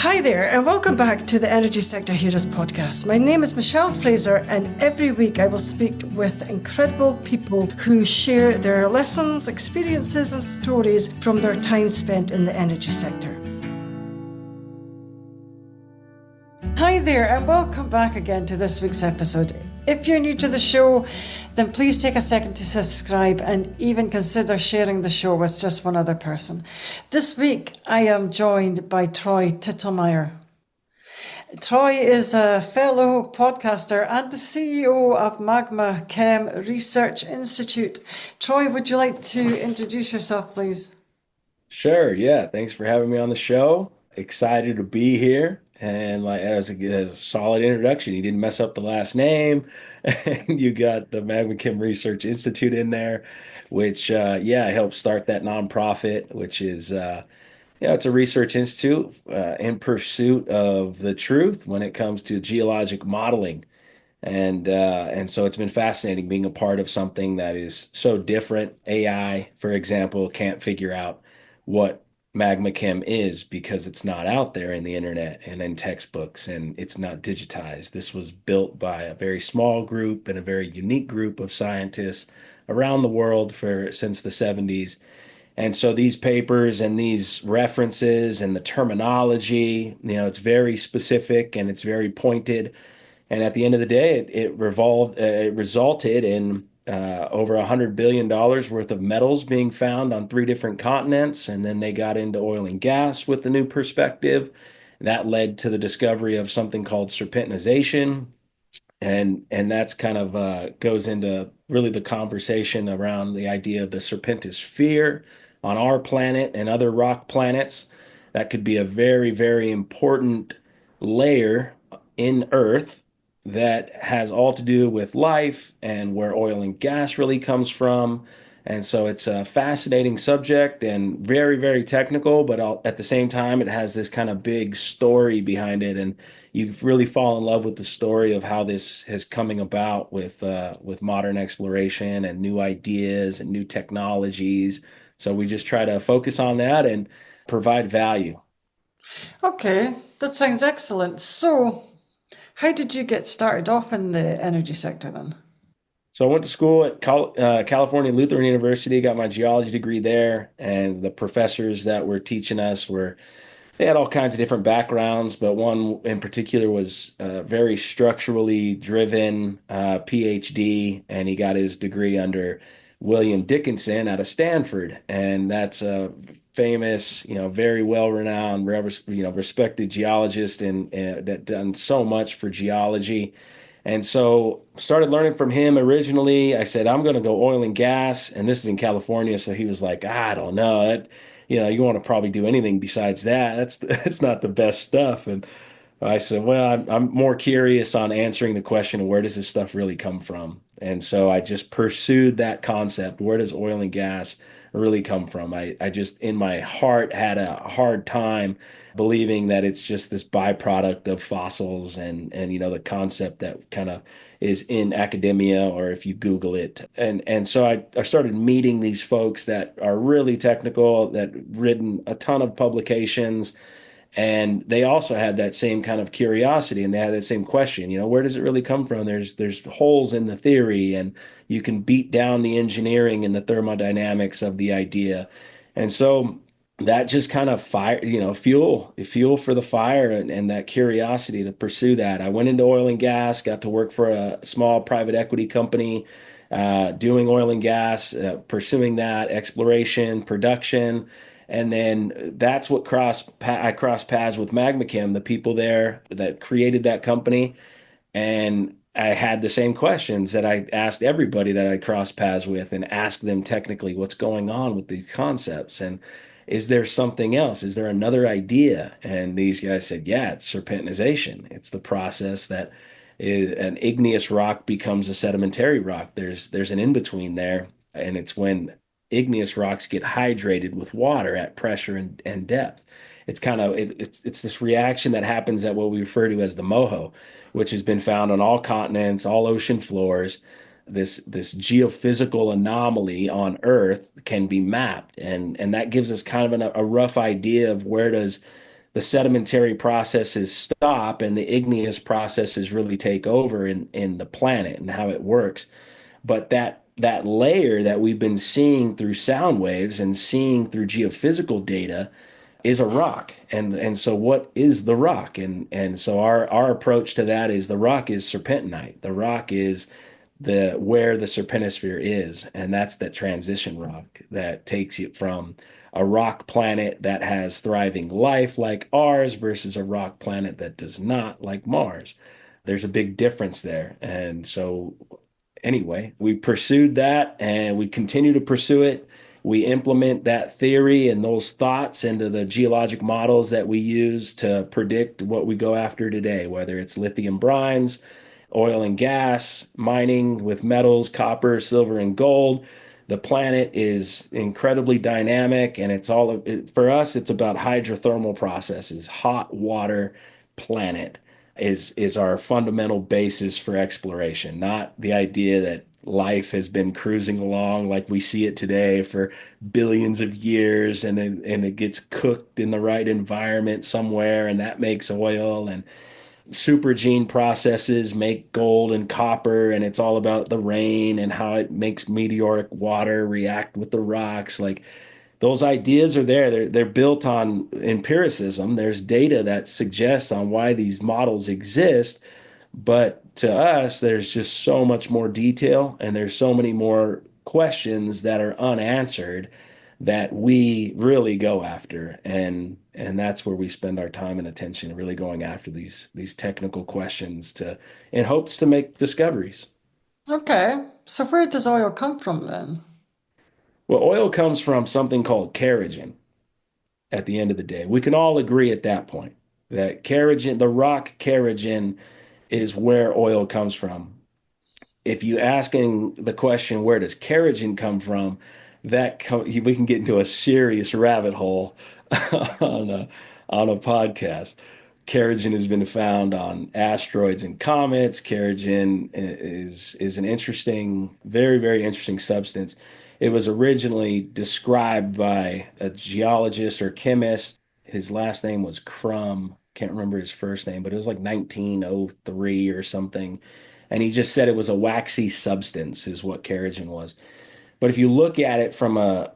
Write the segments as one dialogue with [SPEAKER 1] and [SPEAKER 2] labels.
[SPEAKER 1] Hi there, and welcome back to the Energy Sector Heroes podcast. My name is Michelle Fraser, and every week I will speak with incredible people who share their lessons, experiences, and stories from their time spent in the energy sector. Hi there, and welcome back again to this week's episode. If you're new to the show, then please take a second to subscribe and even consider sharing the show with just one other person. This week, I am joined by Troy Tittlemier. Troy is a fellow podcaster and the CEO of MagmaChem Research Institute. Troy, would you like to introduce yourself, please?
[SPEAKER 2] Sure, yeah. Thanks for having me on the show. Excited to be here. And like as a solid introduction, you didn't mess up the last name, and you got the MagmaChem Research Institute in there, which helped start that nonprofit, which is it's a research institute in pursuit of the truth when it comes to geologic modeling. And so it's been fascinating being a part of something that is so different. AI, for example, can't figure out what MagmaChem is because it's not out there in the internet and in textbooks, and it's not digitized. This was built by a very small group and a very unique group of scientists around the world for since the 70s. And so these papers and these references and the terminology, it's very specific and it's very pointed. And at the end of the day, it resulted in over $100 billion worth of metals being found on three different continents. And then they got into oil and gas with the new perspective. That led to the discovery of something called serpentinization. And that's kind of goes into really the conversation around the idea of the serpentosphere on our planet and other rock planets. That could be a very, very important layer in Earth that has all to do with life and where oil and gas really comes from. And so it's a fascinating subject and very, very technical, but at the same time, it has this kind of big story behind it. And you really fall in love with the story of how this is coming about with modern exploration and new ideas and new technologies. So we just try to focus on that and provide value.
[SPEAKER 1] Okay, that sounds excellent. So, how did you get started off in the energy sector then?
[SPEAKER 2] So I went to school at California Lutheran University, got my geology degree there, and the professors that were teaching us were they had all kinds of different backgrounds, but one in particular was very structurally driven PhD, and he got his degree under William Dickinson out of Stanford, and that's a famous, very well-renowned, respected geologist and that done so much for geology. And so started learning from him originally. I said, I'm going to go oil and gas. And this is in California. So he was like, I don't know. You want to probably do anything besides that. That's not the best stuff. And I said, well, I'm more curious on answering the question of where does this stuff really come from? And so I just pursued that concept. Where does oil and gas really come from? I just, in my heart, had a hard time believing that it's just this byproduct of fossils and the concept that kind of is in academia or if you Google it. And so I started meeting these folks that are really technical, that written a ton of publications, and they also had that same kind of curiosity and they had that same question, where does it really come from? There's holes in the theory and you can beat down the engineering and the thermodynamics of the idea. And so that just kind of fire, fuel for the fire and that curiosity to pursue that. I went into oil and gas, got to work for a small private equity company, doing oil and gas, pursuing that exploration, production. And then that's what I crossed paths with MagmaChem, the people there that created that company. And I had the same questions that I asked everybody that I crossed paths with and asked them technically what's going on with these concepts. And is there something else? Is there another idea? And these guys said, yeah, it's serpentinization. It's the process that an igneous rock becomes a sedimentary rock. There's an in-between there. And it's when igneous rocks get hydrated with water at pressure and depth. It's kind of it's this reaction that happens at what we refer to as the moho, which has been found on all continents, all ocean floors. This geophysical anomaly on Earth can be mapped, and that gives us kind of a rough idea of where does the sedimentary processes stop and the igneous processes really take over in the planet and how it works. But that layer that we've been seeing through sound waves and seeing through geophysical data is a rock. And so what is the rock? And so our approach to that is the rock is serpentinite. The rock is the where the serpentisphere is, and that's that transition rock that takes you from a rock planet that has thriving life like ours versus a rock planet that does not, like Mars. There's a big difference there. And so anyway, we pursued that and we continue to pursue it. We implement that theory and those thoughts into the geologic models that we use to predict what we go after today, whether it's lithium brines, oil and gas, mining with metals, copper, silver, and gold. The planet is incredibly dynamic, and for us, it's about hydrothermal processes, hot water planet is our fundamental basis for exploration, not the idea that life has been cruising along like we see it today for billions of years and it gets cooked in the right environment somewhere and that makes oil and supergene processes make gold and copper and it's all about the rain and how it makes meteoric water react with the rocks. Like those ideas are there. They're built on empiricism. There's data that suggests on why these models exist, but to us, there's just so much more detail and there's so many more questions that are unanswered that we really go after. And that's where we spend our time and attention, really going after these technical questions to in hopes to make discoveries.
[SPEAKER 1] Okay, so where does oil come from then?
[SPEAKER 2] Well, oil comes from something called kerogen at the end of the day. We can all agree at that point that kerogen, the rock kerogen, is where oil comes from. If you asking the question, where does kerogen come from, we can get into a serious rabbit hole on a podcast. Kerogen has been found on asteroids and comets. Kerogen is an interesting, very, very interesting substance. It was originally described by a geologist or chemist. His last name was Crum. Can't remember his first name, but it was like 1903 or something. And he just said it was a waxy substance, is what kerogen was. But if you look at it from a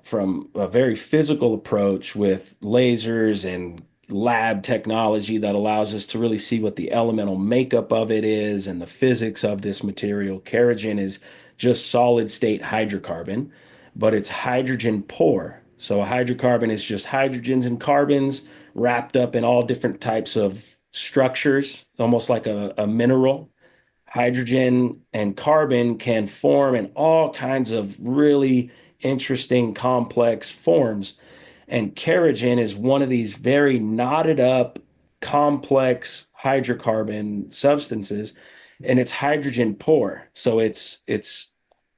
[SPEAKER 2] very physical approach with lasers and lab technology that allows us to really see what the elemental makeup of it is and the physics of this material, kerogen is just solid state hydrocarbon, but it's hydrogen poor. So a hydrocarbon is just hydrogens and carbons wrapped up in all different types of structures, almost like a mineral. Hydrogen and carbon can form in all kinds of really interesting, complex forms. And kerogen is one of these very knotted up, complex hydrocarbon substances, and it's hydrogen poor. So it's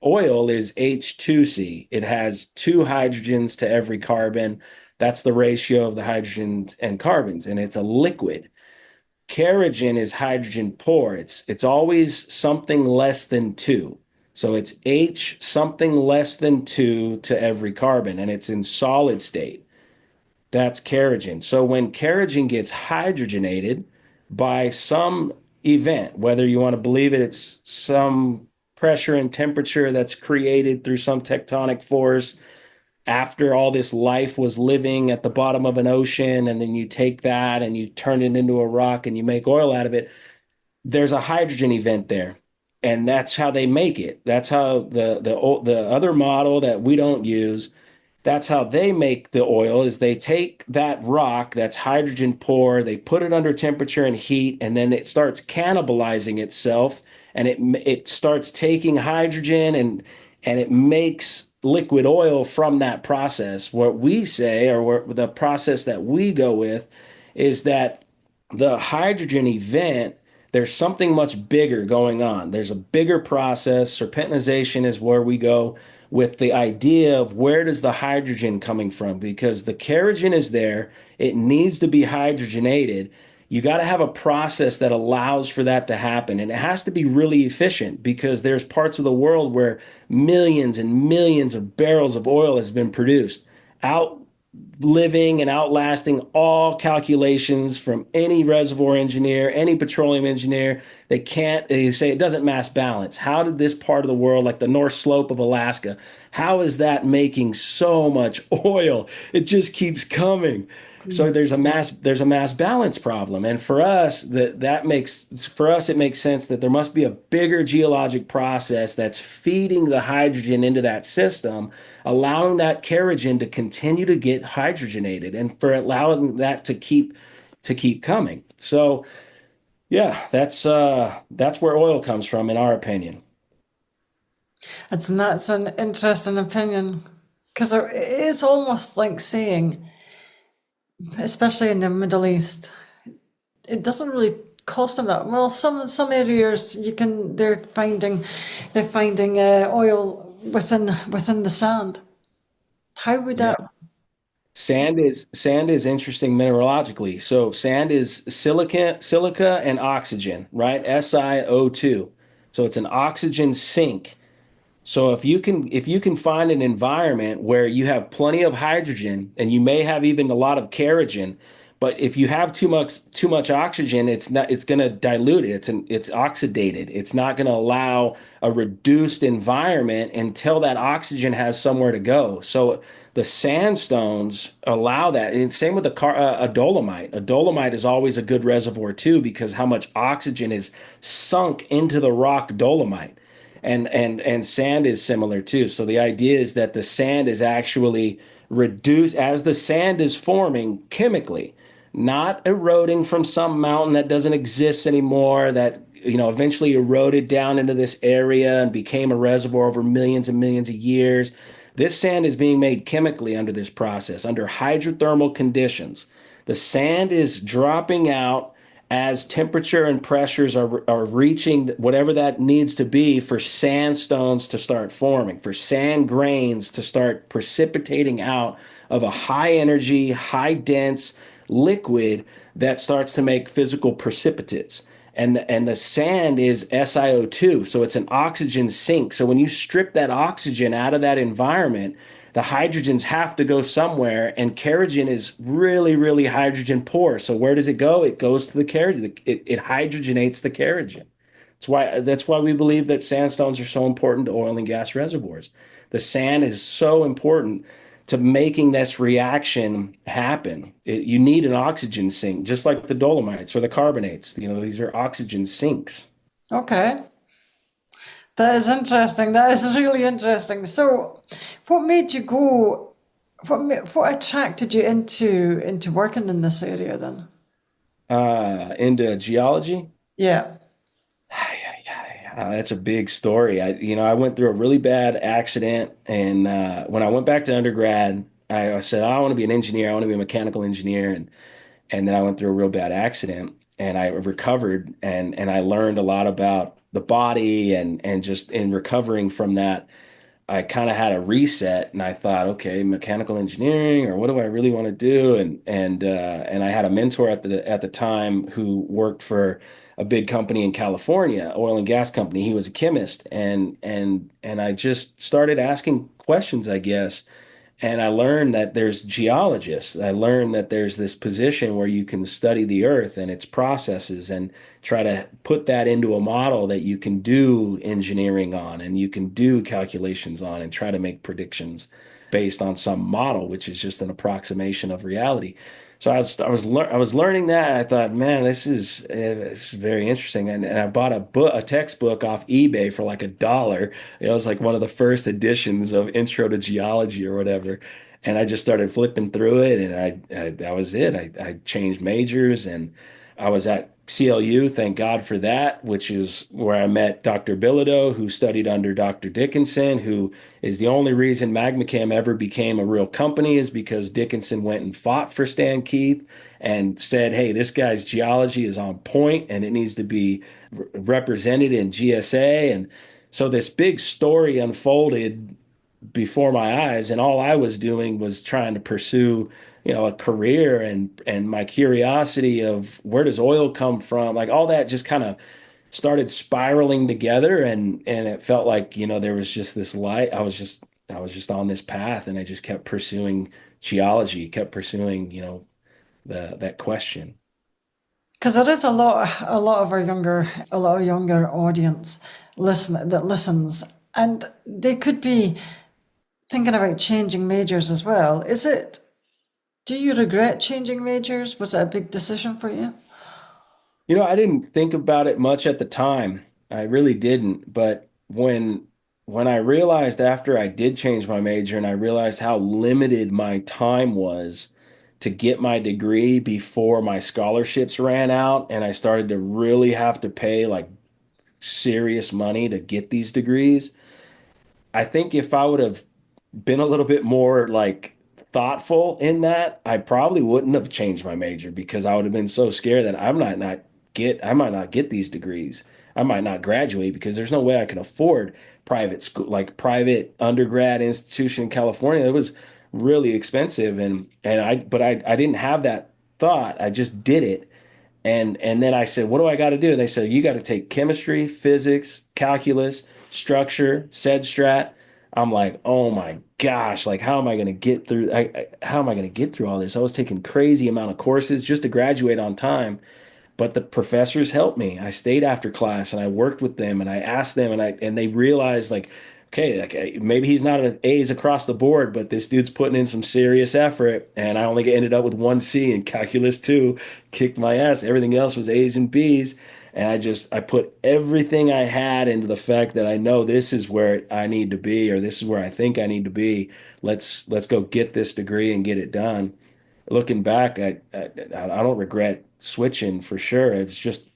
[SPEAKER 2] oil is H2C. It has two hydrogens to every carbon. That's the ratio of the hydrogens and carbons, and it's a liquid. Kerogen is hydrogen poor. It's always something less than two. So it's H something less than two to every carbon, and it's in solid state. That's kerogen. So when kerogen gets hydrogenated by some event, whether you want to believe it, it's some pressure and temperature that's created through some tectonic force after all this life was living at the bottom of an ocean, and then you take that and you turn it into a rock and you make oil out of it, there's a hydrogen event there. And that's how they make it. That's how the other model that we don't use, that's how they make the oil is they take that rock that's hydrogen poor, they put it under temperature and heat, and then it starts cannibalizing itself and it starts taking hydrogen and it makes liquid oil from that process. What we say, or the process that we go with, is that the hydrogen event, there's something much bigger going on. There's a bigger process. Serpentinization is where we go with the idea of where does the hydrogen coming from? Because the kerogen is there, it needs to be hydrogenated. You got to have a process that allows for that to happen. And it has to be really efficient because there's parts of the world where millions and millions of barrels of oil has been produced out living and outlasting all calculations from any reservoir engineer, any petroleum engineer. They say it doesn't mass balance. How did this part of the world, like the North Slope of Alaska, how is that making so much oil? It just keeps coming. So there's a mass balance problem. And for us, it makes sense that there must be a bigger geologic process that's feeding the hydrogen into that system, allowing that kerogen to continue to get hydrogenated and for allowing that to keep coming. So yeah, that's where oil comes from, in our opinion.
[SPEAKER 1] That's an interesting opinion because it is almost like saying, especially in the Middle East, it doesn't really cost them that well. Some areas they're finding oil within the sand. How would
[SPEAKER 2] Yeah.
[SPEAKER 1] that?
[SPEAKER 2] Sand is interesting mineralogically. So sand is silica and oxygen, right? SiO2. So it's an oxygen sink. So if you can find an environment where you have plenty of hydrogen and you may have even a lot of kerogen, but if you have too much oxygen, it's going to dilute it. It's oxidated. It's not going to allow a reduced environment until that oxygen has somewhere to go. So the sandstones allow that. And same with a dolomite. A dolomite is always a good reservoir too because how much oxygen is sunk into the rock dolomite. And sand is similar too. So the idea is that the sand is actually reduced as the sand is forming chemically, not eroding from some mountain that doesn't exist anymore, that eventually eroded down into this area and became a reservoir over millions and millions of years. This sand is being made chemically under this process, under hydrothermal conditions. The sand is dropping out as temperature and pressures are reaching whatever that needs to be for sandstones to start forming, for sand grains to start precipitating out of a high energy, high dense liquid that starts to make physical precipitates. And the sand is SiO2, so it's an oxygen sink. So when you strip that oxygen out of that environment, the hydrogens have to go somewhere, and kerogen is really, really hydrogen poor. So where does it go? It goes to the kerogen. It hydrogenates the kerogen. That's why we believe that sandstones are so important to oil and gas reservoirs. The sand is so important to making this reaction happen. You need an oxygen sink, just like the dolomites or the carbonates. These are oxygen sinks.
[SPEAKER 1] Okay, that is interesting. That is really interesting. So, what made you go? What attracted you into working in this area then?
[SPEAKER 2] Into geology.
[SPEAKER 1] Yeah.
[SPEAKER 2] That's a big story. I went through a really bad accident, and when I went back to undergrad, I said I want to be an engineer. I want to be a mechanical engineer, and then I went through a real bad accident, and I recovered, and I learned a lot about the body, and just in recovering from that, I kind of had a reset, and I thought, okay, mechanical engineering, or what do I really want to do? And I had a mentor at the time who worked for a big company in California, oil and gas company. He was a chemist, and I just started asking questions, I guess. And I learned that there's geologists. I learned that there's this position where you can study the earth and its processes and try to put that into a model that you can do engineering on and you can do calculations on and try to make predictions based on some model, which is just an approximation of reality. So I was learning that. I thought, man, this is very interesting. And I bought a textbook off eBay for like $1. It was like one of the first editions of Intro to Geology or whatever. And I just started flipping through it, and that was it. I changed majors, and I was at CLU, thank God for that, which is where I met Dr. Bilodeau, who studied under Dr. Dickinson, who is the only reason MagmaChem ever became a real company is because Dickinson went and fought for Stan Keith and said, hey, this guy's geology is on point and it needs to be represented in GSA. And so this big story unfolded before my eyes, and all I was doing was trying to pursue a career, and my curiosity of where does oil come from, like all that just kind of started spiraling together, and it felt like there was just this light. I was just I was just on this path and I just kept pursuing geology, kept pursuing, that question.
[SPEAKER 1] Because there is a lot of younger audience listens, and they could be thinking about changing majors as well. Do you regret changing majors? Was it a big decision for you?
[SPEAKER 2] I didn't think about it much at the time. I really didn't. But when I realized after I did change my major and I realized how limited my time was to get my degree before my scholarships ran out and I started to really have to pay like serious money to get these degrees, I think if I would have been a little bit more like thoughtful in that, I probably wouldn't have changed my major because I would have been so scared that I might not get these degrees. I might not graduate because there's no way I can afford private school, like private undergrad institution in California. It was really expensive and I didn't have that thought. I just did it. And then I said, what do I got to do? And they said, you got to take chemistry, physics, calculus, structure, sed strat. I'm like, oh my gosh, like how am I going to get through how am I going to get through all this? I was taking crazy amount of courses just to graduate on time. But the professors helped me. I stayed after class and I worked with them and I asked them and they realized like, okay, like maybe he's not an A's across the board, but this dude's putting in some serious effort. And I only ended up with one C in calculus two, kicked my ass. Everything else was A's and B's. And I put everything I had into the fact that I know this is where I need to be, or this is where I think I need to be. Let's go get this degree and get it done. Looking back, I don't regret switching for sure. It's just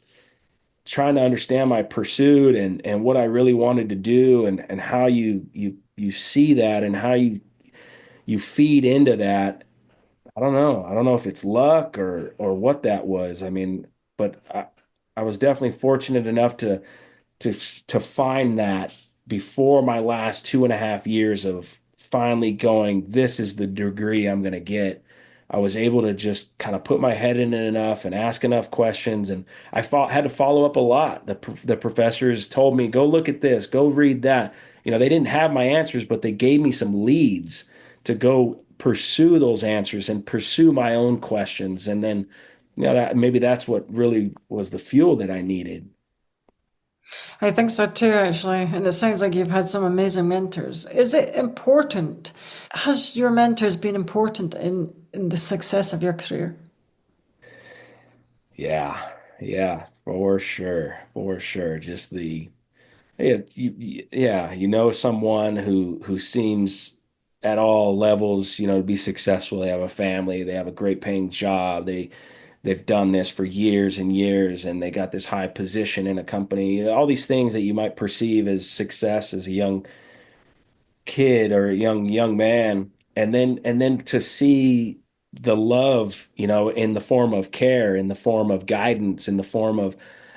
[SPEAKER 2] trying to understand my pursuit and what I really wanted to do and how you see that and how you feed into that. I don't know. I don't know if it's luck or what that was. I mean, but I was definitely fortunate enough to to find that before my last 2.5 years of finally going, this is the degree I'm going to get. I was able to just kind of put my head in it enough and ask enough questions, and had to follow up a lot. The professors told me, go look at this, go read that. They didn't have my answers, but they gave me some leads to go pursue those answers and pursue my own questions. And then, that maybe that's what really was the fuel that I needed.
[SPEAKER 1] I think so too, actually. And it sounds like you've had some amazing mentors. Is it important? Has your mentors been important in the success of your career?
[SPEAKER 2] Yeah, yeah, for sure, for sure. Just yeah, yeah, someone who seems at all levels, to be successful. They have a family, they have a great paying job, they've done this for years and years, and they got this high position in a company. All these things that you might perceive as success as a young kid or a young man, and then to see the love, in the form of care, in the form of guidance, in the form of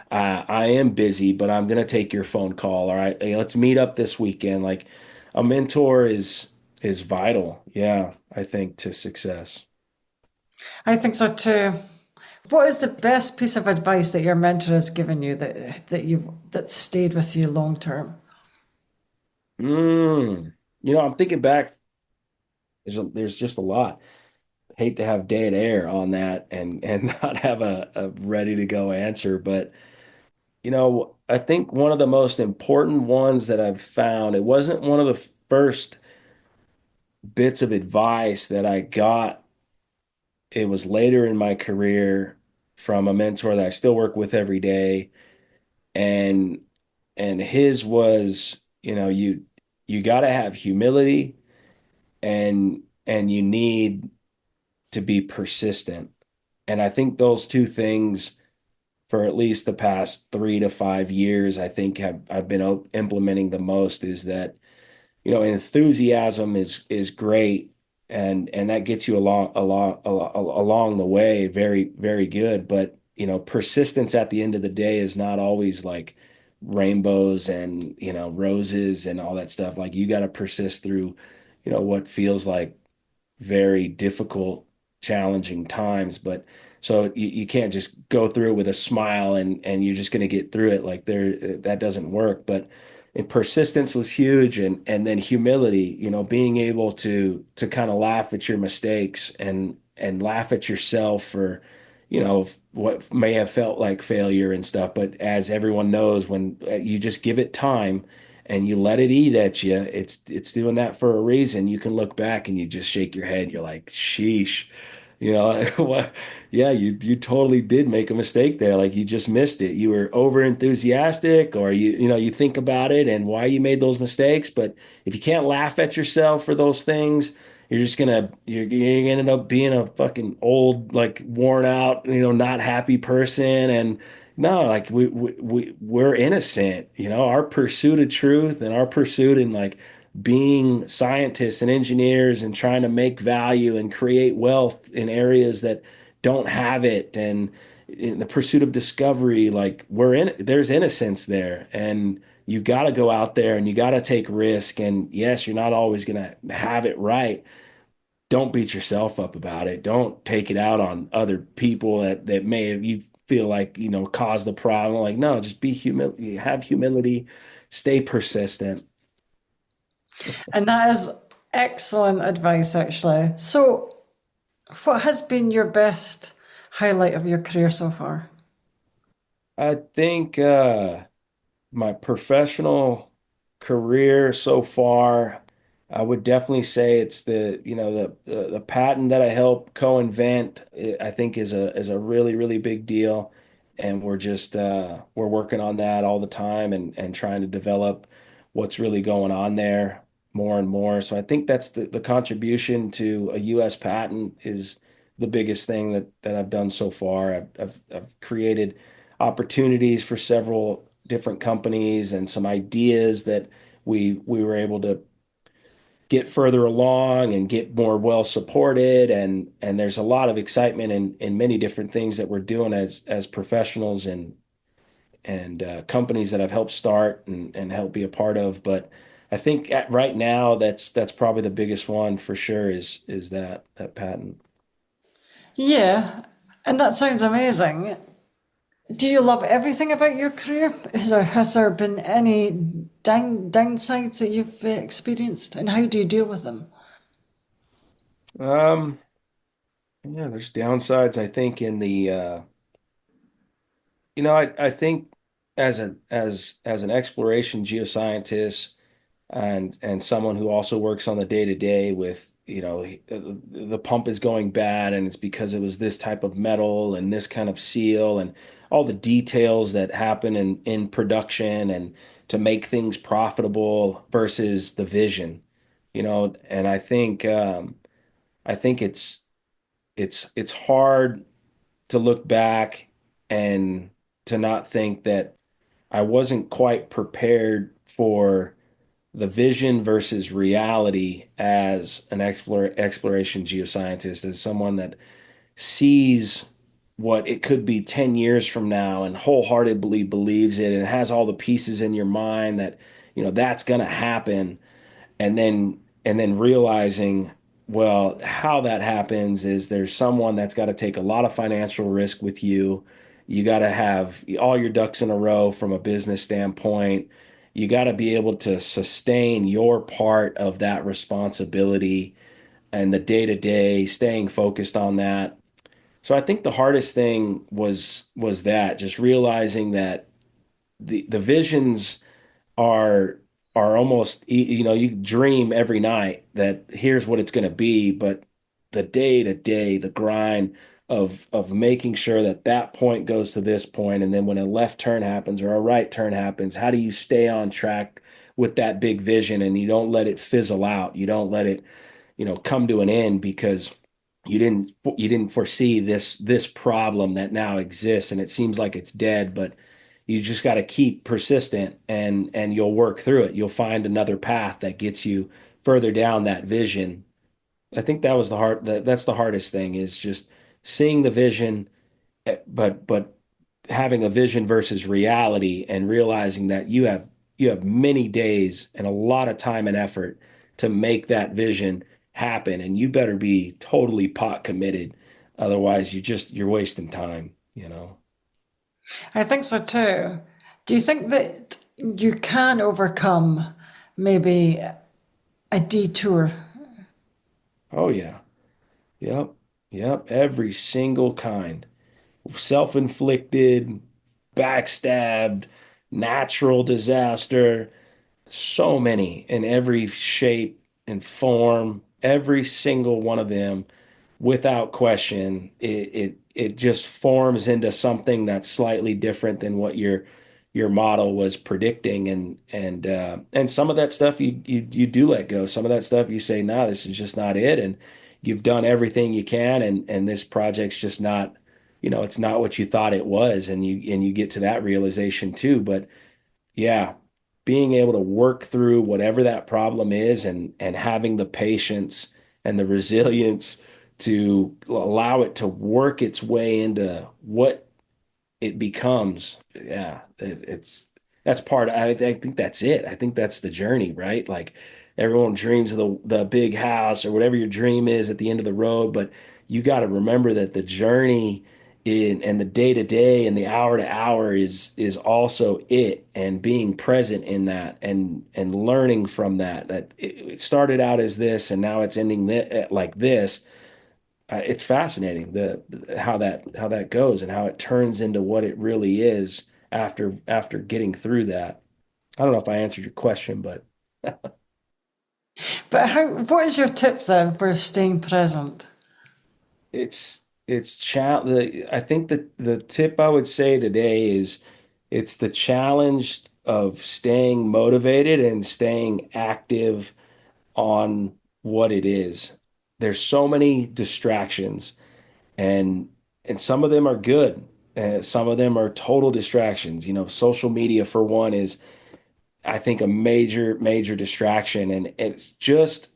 [SPEAKER 2] I am busy, but I'm gonna take your phone call. All right, hey, let's meet up this weekend. Like a mentor is vital. Yeah, I think to success.
[SPEAKER 1] I think so too. What is the best piece of advice that your mentor has given you that stayed with you long term?
[SPEAKER 2] Mm. I'm thinking back. There's just a lot. Hate to have dead air on that and not have a ready to go answer, but I think one of the most important ones that I've found, it wasn't one of the first bits of advice that I got. It was later in my career from a mentor that I still work with every day. And his was, you got to have humility and you need to be persistent. And I think those two things for at least the past 3 to 5 years, I think I've been implementing the most is that, enthusiasm is great and that gets you along the way, very, very good. But, persistence at the end of the day is not always like rainbows and, roses and all that stuff. Like you got to persist through, what feels like very difficult, challenging times. But so you can't just go through it with a smile and you're just going to get through it. Like that doesn't work. But and persistence was huge, and then humility, being able to kind of laugh at your mistakes and laugh at yourself for, what may have felt like failure and stuff. But as everyone knows, when you just give it time and you let it eat at you, it's doing that for a reason. You can look back and you just shake your head. You're like, sheesh. What? Yeah, you totally did make a mistake there. Like you just missed it. You were over enthusiastic, or you think about it and why you made those mistakes. But if you can't laugh at yourself for those things, you're gonna end up being a fucking old, like worn out, not happy person. And no, like we're innocent. Our pursuit of truth and our pursuit in like being scientists and engineers and trying to make value and create wealth in areas that don't have it, and in the pursuit of discovery, like there's innocence there, and you got to go out there and you got to take risk. And yes, you're not always going to have it right. Don't beat yourself up about it. Don't take it out on other people that may have, you feel like, caused the problem. Like, no, just have humility, stay persistent.
[SPEAKER 1] And that is excellent advice, actually. So, what has been your best highlight of your career so far?
[SPEAKER 2] I think my professional career so far, I would definitely say it's the patent that I helped co-invent. I think is a really really big deal, and we're working on that all the time and trying to develop what's really going on there more and more. So I think that's the contribution to a U.S. patent is the biggest thing that I've done so far. I've created opportunities for several different companies and some ideas that we were able to get further along and get more well supported, and there's a lot of excitement in many different things that we're doing as professionals and companies that I've helped start and help be a part of. But I think right now that's probably the biggest one for sure is that patent.
[SPEAKER 1] Yeah, and that sounds amazing. Do you love everything about your career? Has there been any downsides that you've experienced, and how do you deal with them?
[SPEAKER 2] Um, yeah, there's downsides, I think, in the I think as an exploration geoscientist and someone who also works on the day to day with, the pump is going bad and it's because it was this type of metal and this kind of seal and all the details that happen in production and to make things profitable versus the vision, and I think it's hard to look back and to not think that I wasn't quite prepared for the vision versus reality as an exploration geoscientist, as someone that sees what it could be 10 years from now and wholeheartedly believes it and has all the pieces in your mind that, that's going to happen, and then realizing, well, how that happens is there's someone that's got to take a lot of financial risk with you. You got to have all your ducks in a row from a business standpoint. You got to be able to sustain your part of that responsibility and the day to day, staying focused on that. So I think the hardest thing was that just realizing that the visions are are almost, you dream every night that here's what it's going to be, but the day to day, the grind of making sure that point goes to this point, and then when a left turn happens or a right turn happens, how do you stay on track with that big vision and you don't let it fizzle out, you don't let it, come to an end because you didn't foresee this problem that now exists and it seems like it's dead, but you just got to keep persistent and you'll work through it. You'll find another path that gets you further down that vision. I think that's the hardest thing is just seeing the vision, but having a vision versus reality and realizing that you have many days and a lot of time and effort to make that vision happen, and you better be totally pot committed. Otherwise, you're wasting time.
[SPEAKER 1] I think so too. Do you think that? You can overcome maybe a detour.
[SPEAKER 2] Oh yeah. Yep. Yep. Every single kind. Self-inflicted, backstabbed, natural disaster. So many in every shape and form, every single one of them, without question, it just forms into something that's slightly different than what your model was predicting, and some of that stuff you do let go. Some of that stuff you say, nah, this is just not it, and you've done everything you can, and this project's just not, it's not what you thought it was, and you get to that realization too. But yeah, being able to work through whatever that problem is and having the patience and the resilience to allow it to work its way into what it becomes. Yeah, it's that's part. I think that's it. I think that's the journey, right? Like everyone dreams of the big house or whatever your dream is at the end of the road, but you got to remember that the journey and the day to day and the hour to hour is also it, and being present in that and learning from that. That it started out as this and now it's ending like this. It's fascinating how that goes and how it turns into what it really is after getting through that. I don't know if I answered your question, but
[SPEAKER 1] But what is your tip then for staying present?
[SPEAKER 2] I think that the tip I would say today is it's the challenge of staying motivated and staying active on what it is. There's so many distractions, and some of them are good, and some of them are total distractions. Social media for one is, I think, a major distraction, and it's just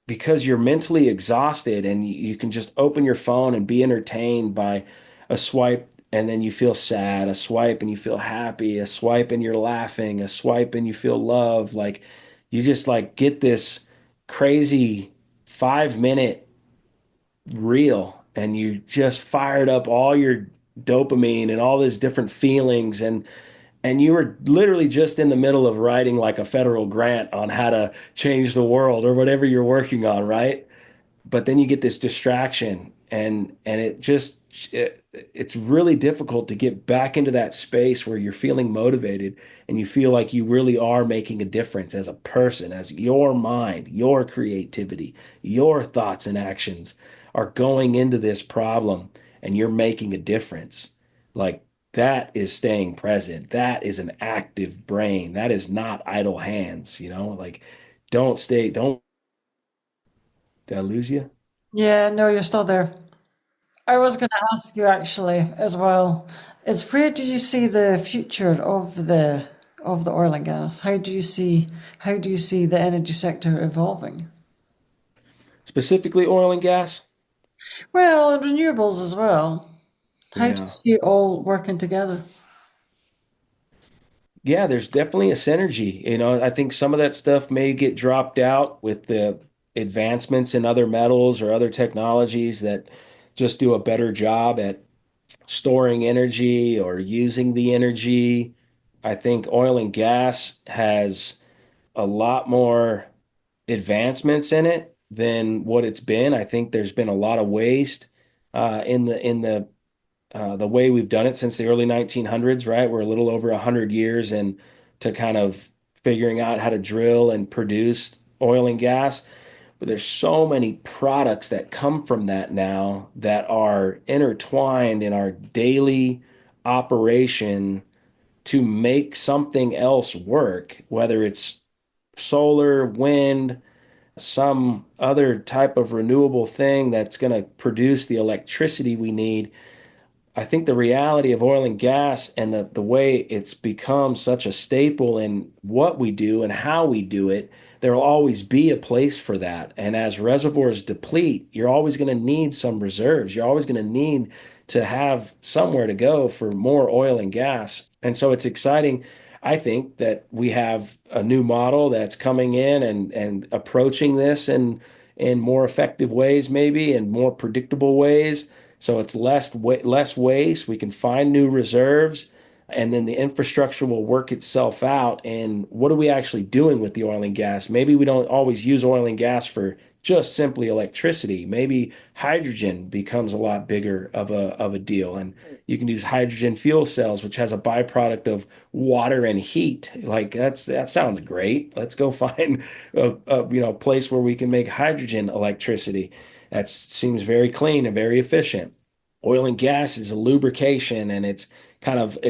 [SPEAKER 2] because you're mentally exhausted and you can just open your phone and be entertained by a swipe, and then you feel sad, a swipe and you feel happy, a swipe and you're laughing, a swipe and you feel love. Like you just like get this crazy 5 minute reel, and you just fired up all your dopamine and all these different feelings, and you were literally just in the middle of writing like a federal grant on how to change the world or whatever you're working on, right? But then you get this distraction, and it's really difficult to get back into that space where you're feeling motivated and you feel like you really are making a difference as a person, as your mind, your creativity, your thoughts and actions are going into this problem, and you're making a difference. Like that is staying present. That is an active brain. That is not idle hands. Like don't did I lose you?
[SPEAKER 1] Yeah, no, you're still there. I was going to ask you actually as well, is where do you see the future of the oil and gas? How do you see the energy sector evolving?
[SPEAKER 2] Specifically oil and gas?
[SPEAKER 1] Well, and renewables as well. How do you
[SPEAKER 2] Yeah.
[SPEAKER 1] see it all working together?
[SPEAKER 2] Yeah, there's definitely a synergy. I think some of that stuff may get dropped out with the advancements in other metals or other technologies that just do a better job at storing energy or using the energy. I think oil and gas has a lot more advancements in it than what it's been. I think there's been a lot of waste in the way we've done it since the early 1900s, right? We're a little over 100 years and to kind of figuring out how to drill and produce oil and gas. But there's so many products that come from that now that are intertwined in our daily operation to make something else work, whether it's solar, wind, some other type of renewable thing that's going to produce the electricity we need. I think the reality of oil and gas and the way it's become such a staple in what we do and how we do it, there will always be a place for that. And as reservoirs deplete, you're always going to need some reserves. You're always going to need to have somewhere to go for more oil and gas. And so it's exciting, I think, that we have a new model that's coming in and approaching this in more effective ways, maybe, and more predictable ways, so it's less waste. We can find new reserves. and then the infrastructure will work itself out. And what are we actually doing with the oil and gas? Maybe we don't always use oil and gas for just simply electricity. Maybe hydrogen becomes a lot bigger of a deal, and you can use hydrogen fuel cells, which has a byproduct of water and heat. Like that sounds great. Let's go find a place where we can make hydrogen electricity. That seems very clean and very efficient. Oil and gas is a lubrication, and it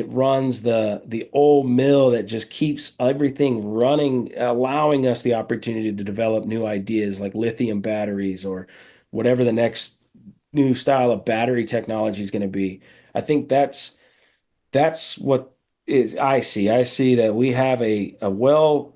[SPEAKER 2] runs the old mill that just keeps everything running, allowing us the opportunity to develop new ideas like lithium batteries or whatever the next new style of battery technology is going to be. I think that's what is I see. I see that we have a well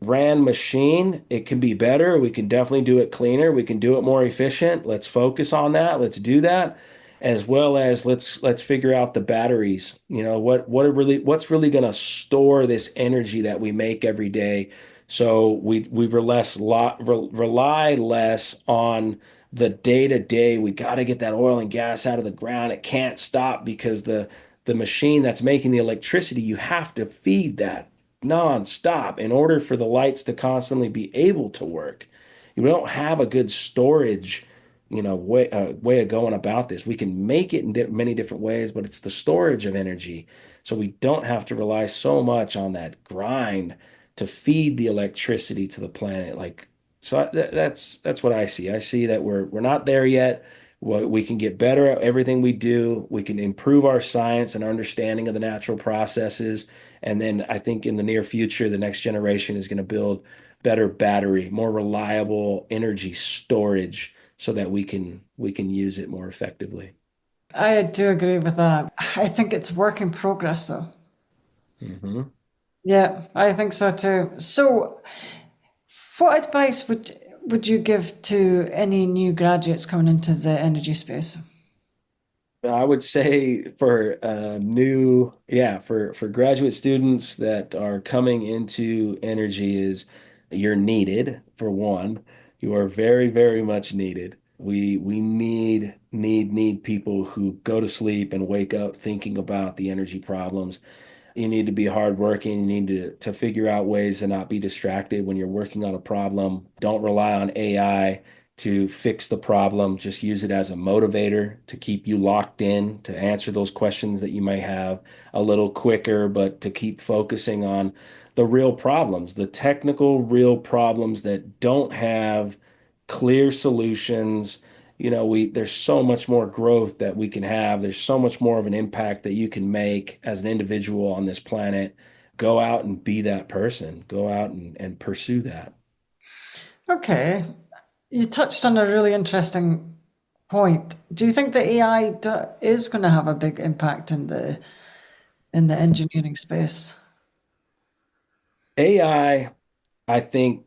[SPEAKER 2] ran machine. It can be better. We can definitely do it cleaner. We can do it more efficient. Let's focus on that. Let's do that. As well as let's figure out the batteries. What's really going to store this energy that we make every day. So we rely less on the day to day. We got to get that oil and gas out of the ground. It can't stop because the machine that's making the electricity, you have to feed that nonstop in order for the lights to constantly be able to work. We don't have a good storage, way of going about this. We can make it in many different ways, but it's the storage of energy. So we don't have to rely so much on that grind to feed the electricity to the planet. That's what I see. I see that we're not there yet. We can get better at everything we do. We can improve our science and our understanding of the natural processes. And then I think in the near future, the next generation is going to build better battery, more reliable energy storage so that we can use it more effectively.
[SPEAKER 1] I do agree with that. I think it's work in progress, though.
[SPEAKER 2] Hmm.
[SPEAKER 1] Yeah, I think so too. So, what advice would you give to any new graduates coming into the energy space?
[SPEAKER 2] I would say for for graduate students that are coming into energy is you're needed for one. You are very, very much needed. We need people who go to sleep and wake up thinking about the energy problems. You need to be hardworking. You need to figure out ways to not be distracted when you're working on a problem. Don't rely on AI to fix the problem. Just use it as a motivator to keep you locked in, to answer those questions that you may have a little quicker, but to keep focusing on the real problems, the technical real problems that don't have clear solutions. There's so much more growth that we can have. There's so much more of an impact that you can make as an individual on this planet. Go out and be that person. Go out and pursue that.
[SPEAKER 1] Okay, you touched on a really interesting point. Do you think that AI is going to have a big impact in the engineering space?
[SPEAKER 2] AI, I think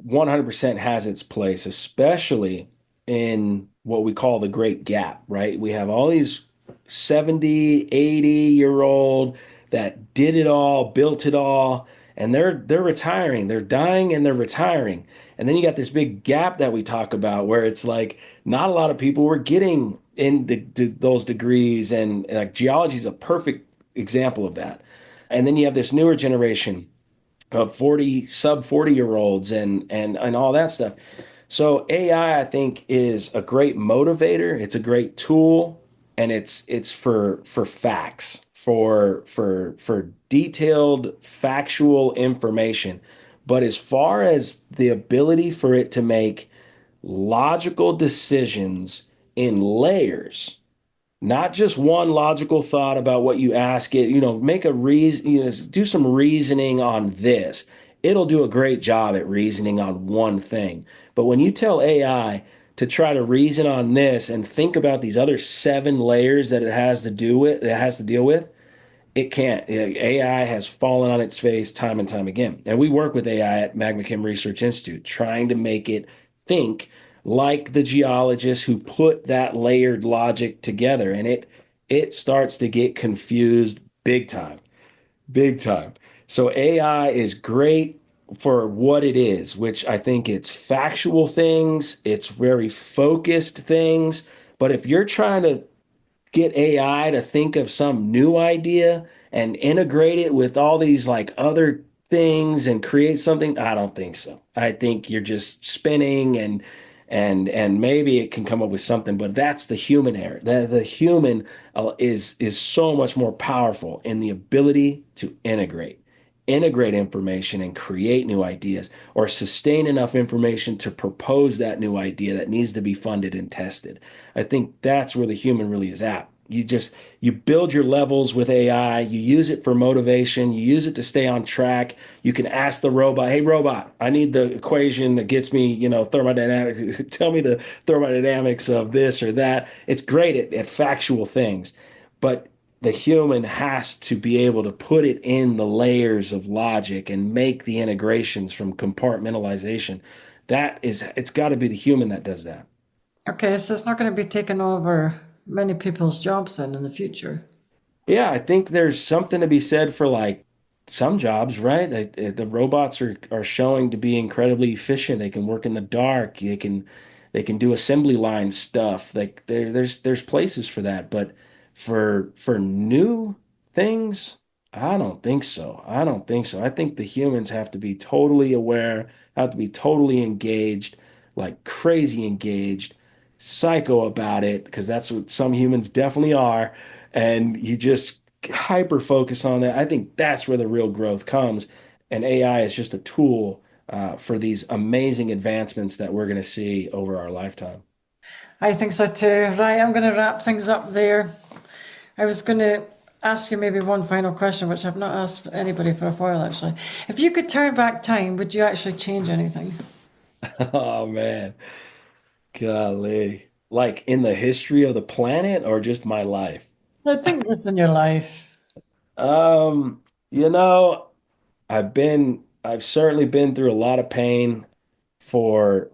[SPEAKER 2] 100% has its place, especially in what we call the great gap, right? We have all these 70, 80-year-old that did it all, built it all, and they're retiring. They're dying and they're retiring. And then you got this big gap that we talk about where it's like not a lot of people were getting those degrees, and like geology is a perfect example of that. And then you have this newer generation of 40 sub 40-year-olds and all that stuff. So AI, I think, is a great motivator. It's a great tool, and it's for facts, for detailed factual information. But as far as the ability for it to make logical decisions in layers, not just one logical thought about what you ask it, make a reason, do some reasoning on this. It'll do a great job at reasoning on one thing. But when you tell AI to try to reason on this and think about these other seven layers that it has to deal with, it can't. AI has fallen on its face time and time again. And we work with AI at MagmaChem Research Institute, trying to make it think like the geologists who put that layered logic together. And it starts to get confused big time, big time. So AI is great for what it is, which I think it's factual things, it's very focused things. But if you're trying to get AI to think of some new idea and integrate it with all these like other things and create something? I don't think so. I think you're just spinning and maybe it can come up with something, but that's the human error. The human is so much more powerful in the ability to integrate information and create new ideas or sustain enough information to propose that new idea that needs to be funded and tested. I think that's where the human really is at. You build your levels with AI, you use it for motivation, you use it to stay on track. You can ask the robot, "Hey robot, I need the equation that gets me, thermodynamics. Tell me the thermodynamics of this or that." It's great at factual things, but the human has to be able to put it in the layers of logic and make the integrations from compartmentalization. It's got to be the human that does that.
[SPEAKER 1] Okay, so it's not going to be taking over many people's jobs then in the future.
[SPEAKER 2] Yeah, I think there's something to be said for like some jobs, right? The robots are showing to be incredibly efficient. They can work in the dark. They can do assembly line stuff. Like there's places for that, but for new things, I don't think so. I don't think so. I think the humans have to be totally aware, have to be totally engaged, like crazy engaged, psycho about it, because that's what some humans definitely are, and you just hyper focus on that. I think that's where the real growth comes. And AI is just a tool for these amazing advancements that we're going to see over our lifetime.
[SPEAKER 1] I think so too. Right, I'm going to wrap things up there. I was going to ask you maybe one final question, which I've not asked anybody for a while actually. If you could turn back time, would you actually change anything?
[SPEAKER 2] Oh man, golly. Like in the history of the planet or just my life?
[SPEAKER 1] I think just in your life.
[SPEAKER 2] Um, you know, I've certainly been through a lot of pain for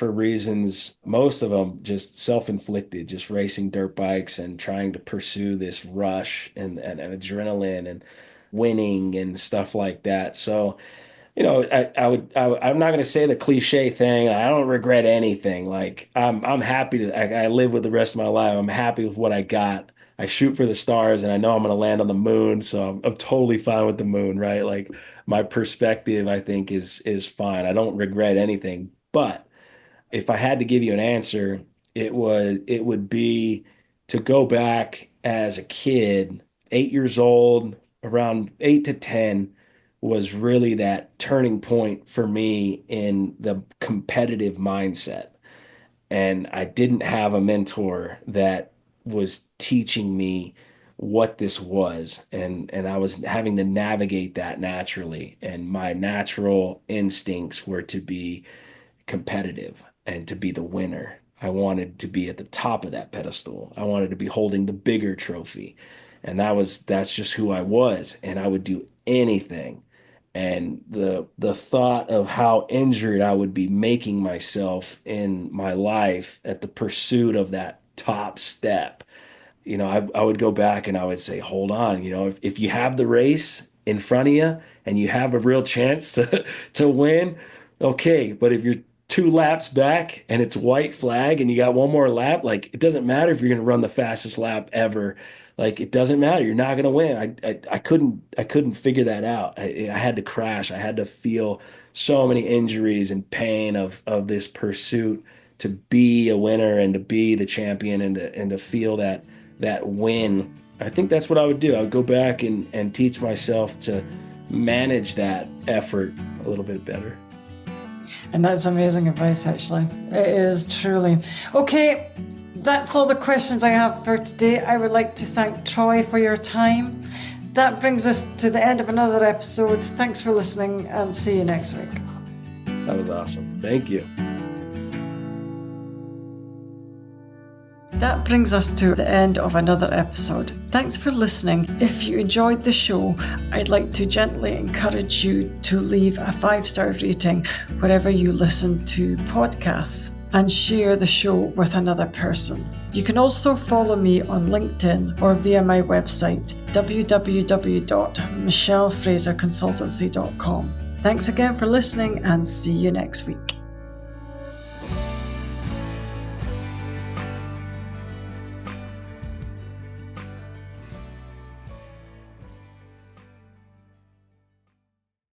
[SPEAKER 2] reasons, most of them just self-inflicted, just racing dirt bikes and trying to pursue this rush and adrenaline and winning and stuff like that. So, I'm not going to say the cliche thing. I don't regret anything. Like I'm happy I live with the rest of my life. I'm happy with what I got. I shoot for the stars and I know I'm going to land on the moon. So I'm totally fine with the moon, right? Like my perspective, I think is fine. I don't regret anything. But if I had to give you an answer, it would be to go back as a kid, 8 years old, around 8 to 10 was really that turning point for me in the competitive mindset. And I didn't have a mentor that was teaching me what this was. And I was having to navigate that naturally. And my natural instincts were to be competitive and to be the winner. I wanted to be at the top of that pedestal. I wanted to be holding the bigger trophy. And that's just who I was. And I would do anything. And the thought of how injured I would be making myself in my life at the pursuit of that top step, I would go back and I would say, hold on, if you have the race in front of you and you have a real chance to win, okay. But if you're 2 laps back and it's white flag and you got one more lap, like it doesn't matter if you're going to run the fastest lap ever. Like it doesn't matter. You're not going to win. I couldn't figure that out. I had to crash. I had to feel so many injuries and pain of this pursuit to be a winner and to be the champion and to feel that win. I think that's what I would do. I would go back and teach myself to manage that effort a little bit better.
[SPEAKER 1] And that's amazing advice, actually. It is truly. Okay, that's all the questions I have for today. I would like to thank Troy for your time. That brings us to the end of another episode. Thanks for listening and see you next week.
[SPEAKER 2] That was awesome. Thank you.
[SPEAKER 1] That brings us to the end of another episode. Thanks for listening. If you enjoyed the show, I'd like to gently encourage you to leave a 5-star rating wherever you listen to podcasts and share the show with another person. You can also follow me on LinkedIn or via my website, www.michellefraserconsultancy.com. Thanks again for listening and see you next week.